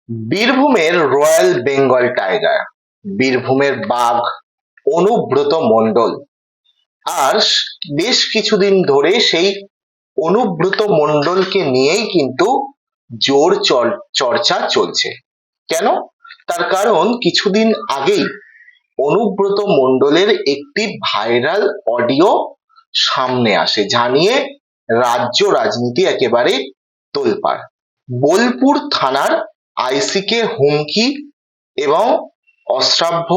বীরভূমের royal Bengal tiger, বীরভূমের বাঘ অনুব্রত মণ্ডল। আর বেশ কিছুদিন ধরে সেই অনুব্রত মণ্ডলকে নিয়েই কিন্তু জোর চর্চা চলছে। কেন? তার কারণ কিছুদিন আগেই অনুব্রত মণ্ডলের একটি ভাইরাল অডিও সামনে আসে, যা নিয়ে রাজ্য রাজনীতি একেবারে তোলপাড়। বোলপুর থানার আইসি কে হুমকি এবং অশ্রাব্য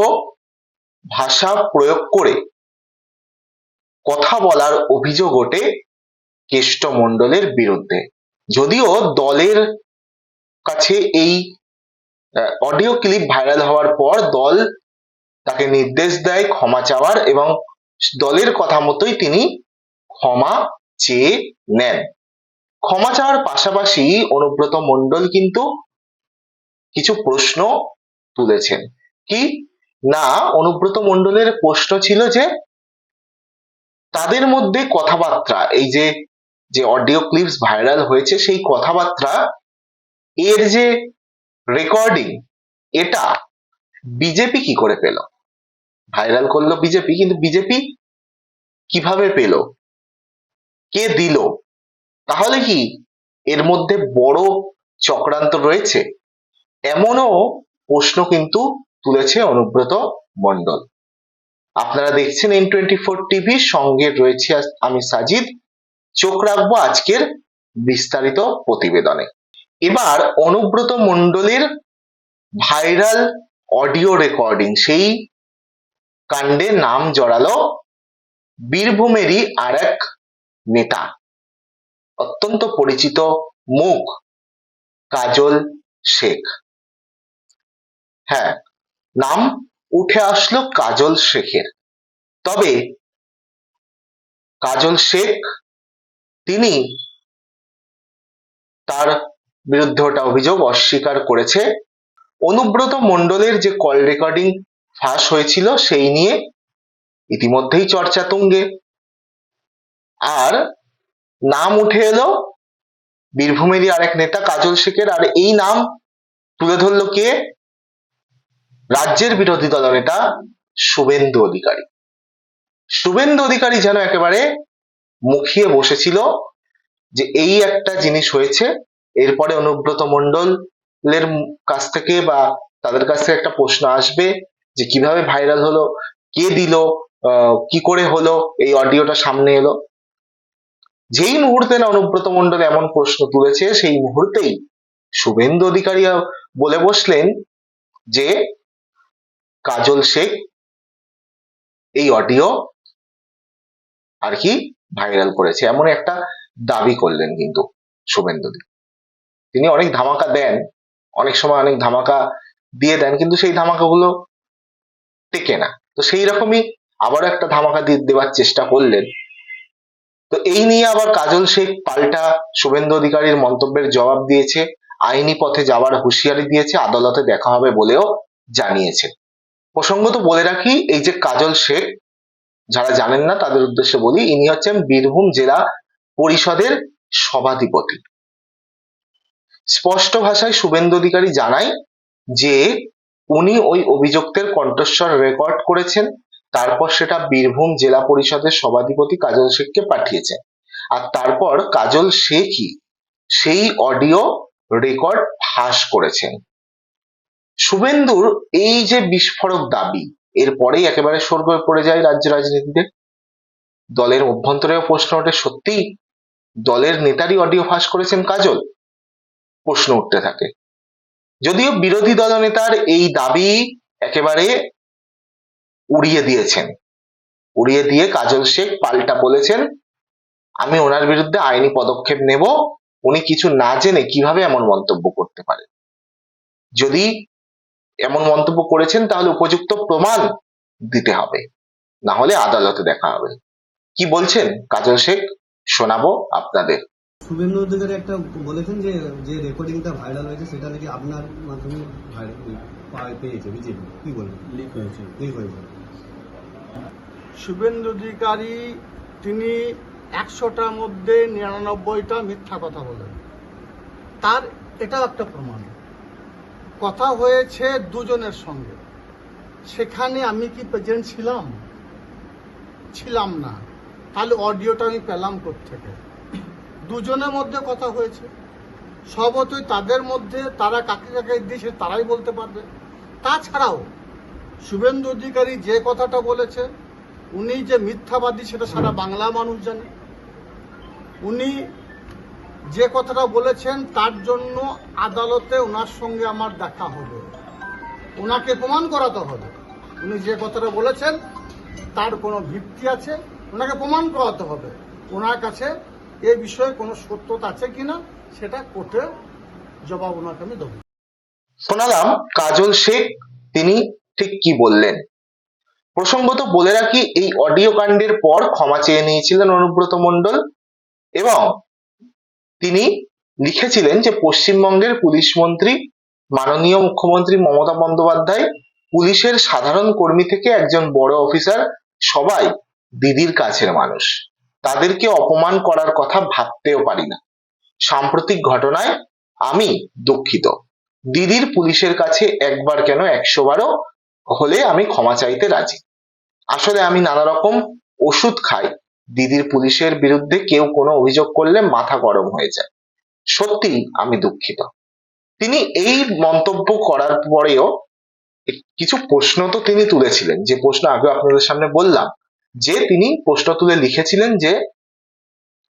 ভাষা প্রয়োগ করে কথা বলার অভিযোগ ওঠে কেষ্ট মণ্ডলের বিরুদ্ধে। যদিও দলের কাছে এই অডিও ক্লিপ ভাইরাল হওয়ার পর দল তাকে নির্দেশ দেয় ক্ষমা চাওয়ার, এবং দলের কথা মতোই তিনি ক্ষমা চেয়ে নেন। ক্ষমা চাওয়ার পাশাপাশি অনুব্রত মণ্ডল কিন্তু কিছু প্রশ্ন তুলেছেন। কি না, অনুব্রত মণ্ডলের প্রশ্ন ছিল যে তাদের মধ্যে কথাবার্তা, এই যে অডিও ক্লিপস ভাইরাল হয়েছে সেই কথাবার্তা এর যে রেকর্ডিং, এটা বিজেপি কি করে পেল? ভাইরাল করলো বিজেপি, কিন্তু বিজেপি কিভাবে পেল, কে দিল? তাহলে কি এর মধ্যে বড় চক্রান্ত রয়েছে? এমনও প্রশ্ন কিন্তু তুলেছে অনুব্রত মণ্ডল। আপনারা দেখছেন N24 টিভি, সঙ্গে রয়েছে আমি সাজিদ। চোখ রাখবো আজকের বিস্তারিত প্রতিবেদনে। এবার অনুব্রত মণ্ডলের ভাইরাল অডিও রেকর্ডিং, সেই কাণ্ডে নাম জড়ালো বীরভূমেরই আর এক নেতা, অত্যন্ত পরিচিত মুখ, কাজল শেখ। হ্যাঁ, নাম উঠে আসলো কাজল শেখের। তবে কাজল শেখ তিনি তার বিরুদ্ধে ওঠা অভিযোগ অস্বীকার করেছে। অনুব্রত মণ্ডলের যে কল রেকর্ডিং ফাঁস হয়েছিল সেই নিয়ে ইতিমধ্যেই চর্চা তুঙ্গে। আর নাম উঠে এলো বীরভূমেরই আরেক নেতা কাজল শেখের। আর এই নাম তুলে ধরলো কে? রাজ্যের বিরোধী দলনেতা শুভেন্দু অধিকারী। শুভেন্দু অধিকারী যেন একেবারে মুখিয়ে বসেছিল যে এই একটা জিনিস হয়েছে, এরপরে অনুব্রত মণ্ডলের কাছ থেকে বা তাদের কাছ থেকে একটা প্রশ্ন আসবে যে কিভাবে ভাইরাল হলো, কে দিল, কি করে হলো, এই অডিওটা সামনে এলো। যেই মুহূর্তে না অনুব্রত মণ্ডল এমন প্রশ্ন তুলেছে, সেই মুহূর্তেই শুভেন্দু অধিকারী বলে বসলেন যে কাজল শেখ এই অডিও আর কি ভাইরাল করেছে, এমন একটা দাবি করলেন কিন্তু শুভেন্দু। তিনি অনেক ধামাকা দেন, অনেক সময় অনেক ধামাকা দিয়ে দেন, কিন্তু সেই ধামাকাগুলো টেকে না। তো সেই রকমই আবারও একটা ধামাকা দেওয়ার চেষ্টা করলেন। তো এই নিয়ে আবার কাজল শেখ পাল্টা শুভেন্দু অধিকারীর মন্তব্যের জবাব দিয়েছে, আইনি পথে যাওয়ার হুঁশিয়ারি দিয়েছে, আদালতে দেখা হবে বলেও জানিয়েছে। প্রসঙ্গত বলে রাখি, এই যে কাজল শেখ, যারা জানেন না তাদের উদ্দেশ্যে বলি, ইনি হচ্ছেন বীরভূম জেলা পরিষদের সভাধিপতি। স্পষ্ট ভাষায় শুভেন্দু অধিকারী জানায় যে উনি ওই অভিযুক্তের কণ্ঠস্বর রেকর্ড করেছেন, তারপর সেটা বীরভূম জেলা পরিষদের সভাধিপতি কাজল শেখকে পাঠিয়েছেন, আর তারপর কাজল শেখই সেই অডিও রেকর্ড ফাঁস করেছেন। শুভেন্দুর এই যে বিস্ফোরক দাবি, এরপরেই একেবারে শোরগোল পড়ে যায় রাজ্য রাজনীতিতে। দলের অভ্যন্তরেও প্রশ্ন ওঠে, সত্যি দলের নেতারই অডিও ফাঁস করেছেন কাজল? প্রশ্ন উঠতে থাকে। যদিও বিরোধী দলনেতার এই দাবি একেবারে উড়িয়ে দিয়েছেন, উড়িয়ে দিয়ে কাজল শেখ পাল্টা বলেছেন আমি ওনার বিরুদ্ধে আইনি পদক্ষেপ নেব, উনি কিছু না জেনে কিভাবে এমন মন্তব্য করতে পারে। যদি এমন মন্তব্য করেছেন তাহলে উপযুক্ত প্রমাণ দিতে হবে, না হলে আদালতে দেখা হবে। কি বলছেন কাজল শেখ, শোনাবো আপনাদের। শুভেন্দু অধিকারী একটা বলেছেন যে যে রেকর্ডিংটা ভাইরাল হয়েছে সেটা নাকি আপনার মাধ্যমে পেয়েছে বিজেপি, কি বলবেন? লিক হয়েছে। শুভেন্দু অধিকারী তিনি 100টার মধ্যে 99টা মিথ্যা কথা বলেন, তার এটাও একটা প্রমাণ। কথা হয়েছে দুজনের সঙ্গে। সেখানে আমি কি প্রেজেন্ট ছিলাম? ছিলাম না। তাহলে অডিওটা আমি পেলাম কোত্থেকে? দুজনের মধ্যে কথা হয়েছে, স্বভাবতই তাদের মধ্যে তারা কাকে কাকে দিয়েছে তারাই বলতে পারবে। তাছাড়াও শুভেন্দু অধিকারী যে কথাটা বলেছে, উনি যে মিথ্যাবাদী সেটা সারা বাংলা মানুষ জানে। উনি যে কথাটা বলেছেন তার জন্য আদালতে ওনার সঙ্গে আমার দেখা হবে, ওনাকে প্রমাণ করাতে হবে উনি যে কথাটা বলেছেন তার কোনো ভিত্তি আছে, ওনাকে প্রমাণ করাতে হবে ওনার কাছে এ বিষয়ে কোনো সত্যতা আছে কিনা, সেটা কোর্টে জবাব ওনাকে আমি দেবো। শোনালাম কাজল শেখ তিনি ঠিক কি বললেন। প্রসঙ্গত বলে রাখি, এই অডিও কাণ্ডের পর ক্ষমা চেয়ে নিয়েছিলেন অনুব্রত মণ্ডল এবং তিনি লিখেছিলেন যে পশ্চিমবঙ্গের পুলিশ মন্ত্রী মাননীয় মুখ্যমন্ত্রী মমতা বন্দ্যোপাধ্যায়, পুলিশের সাধারণ কর্মী থেকে একজন বড় অফিসার সবাই দিদির কাছের মানুষ, তাদেরকে অপমান করার কথা ভাবতেও পারি না। সাম্প্রতিক ঘটনায় আমি দুঃখিত। দিদির পুলিশের কাছে একবার কেন 100 বারও হলে আমি ক্ষমা চাইতে রাজি। আসলে আমি নানা রকম ওষুধ খাই, দিদির পুলিশের বিরুদ্ধে কেউ কোনো অভিযোগ করলে মাথা গরম হয়ে যায়। সত্যি আমি দুঃখিত। তিনি এই মন্তব্য করার পরেও কিছু প্রশ্ন তো তিনি তুলেছিলেন, যে প্রশ্ন আগে আপনাদের সামনে বললাম, যে তিনি প্রশ্ন তুলে লিখেছিলেন যে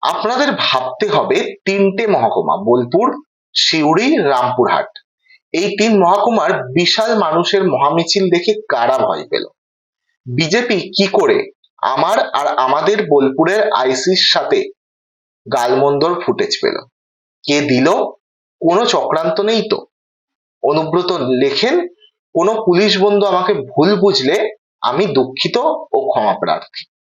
আপনাদের ভাবতে হবে 3টে মহকুমা, বোলপুর, সিউড়ি, রামপুরহাট, এই 3 মহকুমার বিশাল মানুষের মহামিছিল দেখে কারা ভয় পেল? বিজেপি কি করে আমার আর আমাদের বোলপুরের আইসির সাথে গালমন্দর ফুটেজ পেল? কে দিল? কোনো চক্রান্ত নেই তো? অনুব্রত লেখেন, কোনো পুলিশ বন্ধু আমাকে ভুল বুঝলে আমি দুঃখিত ও ক্ষমা প্রার্থী।